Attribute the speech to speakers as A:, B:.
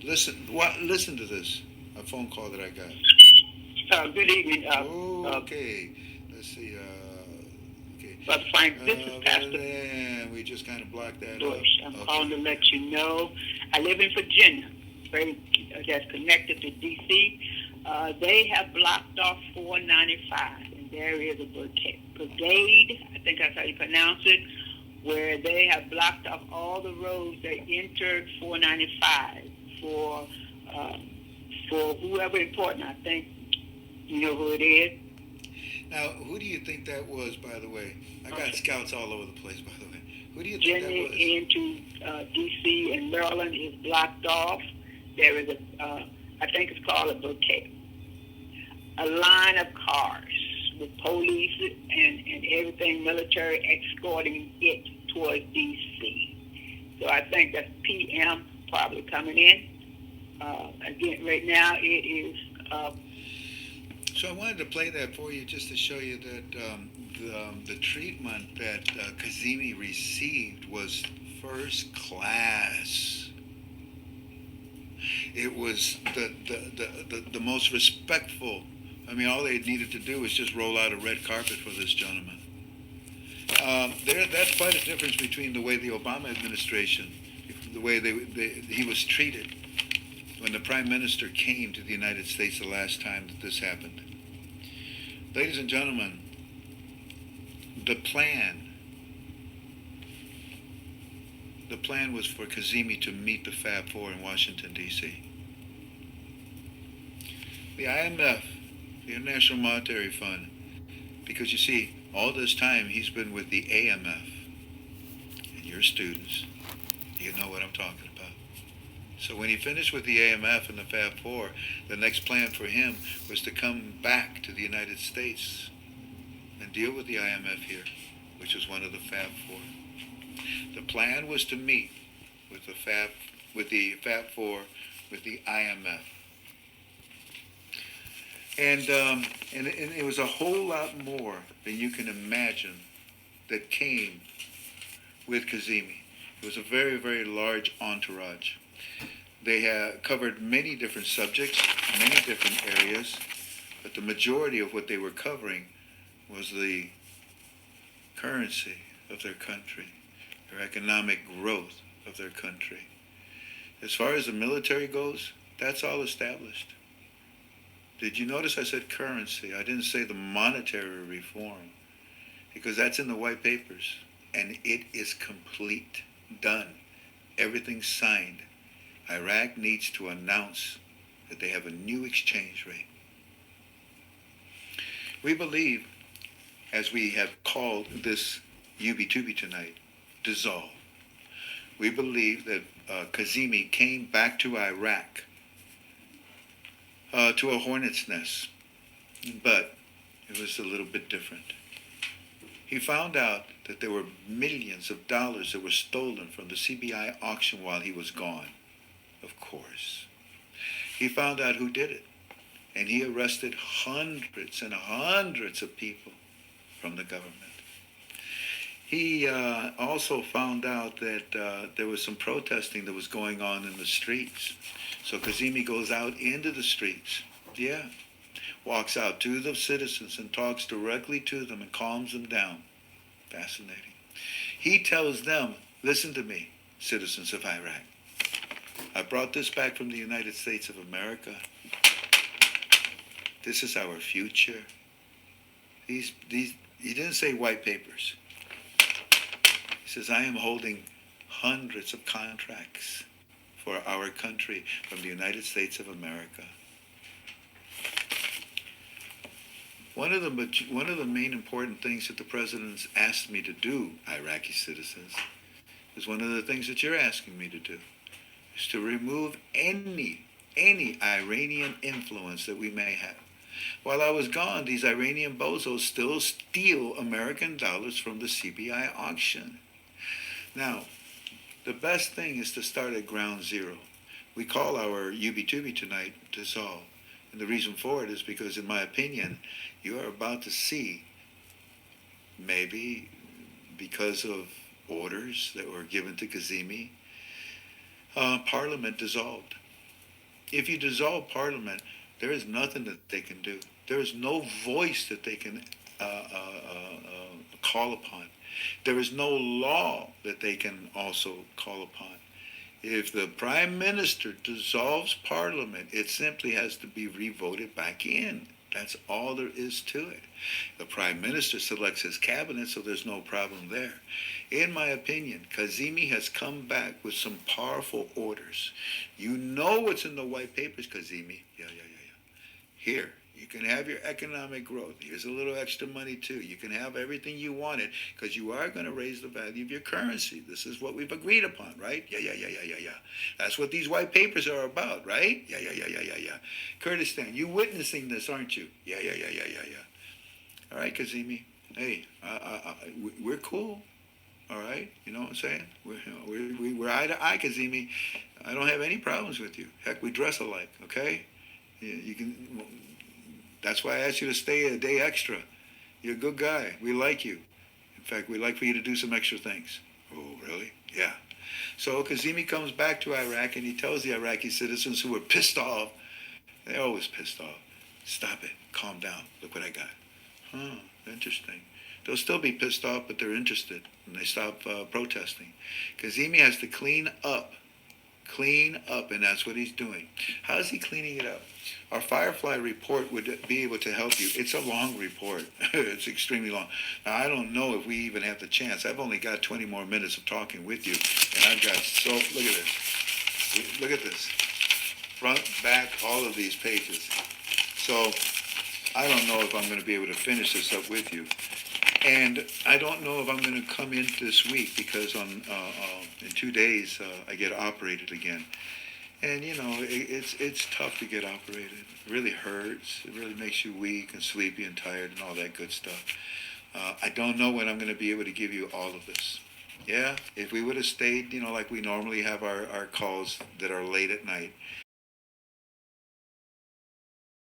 A: Listen to this. A phone call that I got.
B: Good evening,
A: Okay. Let's see. Okay.
B: Brother Frank. This is
A: But
B: Pastor
A: then we just kind of blocked that up.
B: Bush. I'm calling
A: Okay.
B: to let you know I live in Virginia, very that's connected to D.C. They have blocked off 495, and there is a brigade, I think that's how you pronounce it, where they have blocked off all the roads that enter 495 for uh, for whoever important. I think you know who it is.
A: Now, who do you think that was, by the way? I got scouts all over the place, by the way. Who do you think that
B: Virginia
A: was?
B: into D.C. and Maryland is blocked off. There is I think it's called a line of cars with police and everything military escorting it towards D.C. So I think that's PM probably coming in. Again, right now it is
A: So I wanted to play that for you just to show you that the treatment that Kazemi received was first class. It was the most respectful. I mean, all they needed to do was just roll out a red carpet for this gentleman. That's quite a difference between the way the Obama administration, the way he was treated when the prime minister came to the United States the last time that this happened. Ladies and gentlemen, the plan, the plan was for Kazemi to meet the Fab Four in Washington, D.C. The IMF, the International Monetary Fund, because you see, all this time he's been with the AMF, and your students, you know what I'm talking about. So when he finished with the AMF and the Fab Four, the next plan for him was to come back to the United States and deal with the IMF here, which was one of the Fab Four. The plan was to meet with the Fab Four, with the IMF, and it was a whole lot more than you can imagine that came with Kazemi. It was a very, very large entourage. They have covered many different subjects, many different areas, but the majority of what they were covering was the currency of their country, their economic growth of their country. As far as the military goes, that's all established. Did you notice I said currency? I didn't say the monetary reform because that's in the white papers and it is complete, done. Everything's signed. Iraq needs to announce that they have a new exchange rate. We believe, as we have called this UB2B tonight, dissolve. We believe that Kazemi came back to Iraq to a hornet's nest, but it was a little bit different. He found out that there were millions of dollars that were stolen from the CBI auction while he was gone. Of course. He found out who did it, and he arrested hundreds and hundreds of people from the government. He also found out that there was some protesting that was going on in the streets. So Kazemi goes out into the streets, yeah, walks out to the citizens and talks directly to them and calms them down. Fascinating. He tells them, listen to me, citizens of Iraq. I brought this back from the United States of America. This is our future. He didn't say white papers. He says, I am holding hundreds of contracts for our country from the United States of America. One of the main important things that the president's asked me to do, Iraqi citizens, is one of the things that you're asking me to do, is to remove any Iranian influence that we may have. While I was gone, these Iranian bozos still steal American dollars from the CBI auction. Now, the best thing is to start at ground zero. We call our UB2B tonight dissolve. And the reason for it is because, in my opinion, you are about to see, maybe because of orders that were given to Kazemi, Parliament dissolved. If you dissolve Parliament, there is nothing that they can do. There is no voice that they can call upon. There is no law that they can also call upon. If the Prime Minister dissolves Parliament, it simply has to be revoted back in. That's all there is to it. The Prime Minister selects his cabinet, so there's no problem there. In my opinion, Kazemi has come back with some powerful orders. You know what's in the white papers, Kazemi. Yeah. Here, you can have your economic growth. Here's a little extra money too. You can have everything you wanted because you are going to raise the value of your currency. This is what we've agreed upon, right? Yeah. That's what these white papers are about, right? Yeah. Kurdistan, you witnessing this, aren't you? Yeah. All right, Kazemi. Hey, we're cool. All right, you know what I'm saying? We're eye to eye, Kazemi. I don't have any problems with you. Heck, we dress alike. Okay, you can. That's why I asked you to stay a day extra. You're a good guy. We like you. In fact, we'd like for you to do some extra things. Oh, really? Yeah. So Kazemi comes back to Iraq and he tells the Iraqi citizens who were pissed off. They're always pissed off. Stop it. Calm down. Look what I got. Huh. Interesting. They'll still be pissed off, but they're interested, and they stop protesting. Kazemi has to clean up, and that's what he's doing. How is he cleaning it up? Our Firefly report would be able to help you. It's a long report. It's extremely long. Now, I don't know if we even have the chance. I've only got 20 more minutes of talking with you, and I've got look at this. Look at this. Front, back, all of these pages. So I don't know if I'm going to be able to finish this up with you. And I don't know if I'm going to come in this week because in 2 days I get operated again. And you know, it's tough to get operated. It really hurts. It really makes you weak and sleepy and tired and all that good stuff. I don't know when I'm going to be able to give you all of this. Yeah, if we would have stayed, you know, like we normally have our calls that are late at night,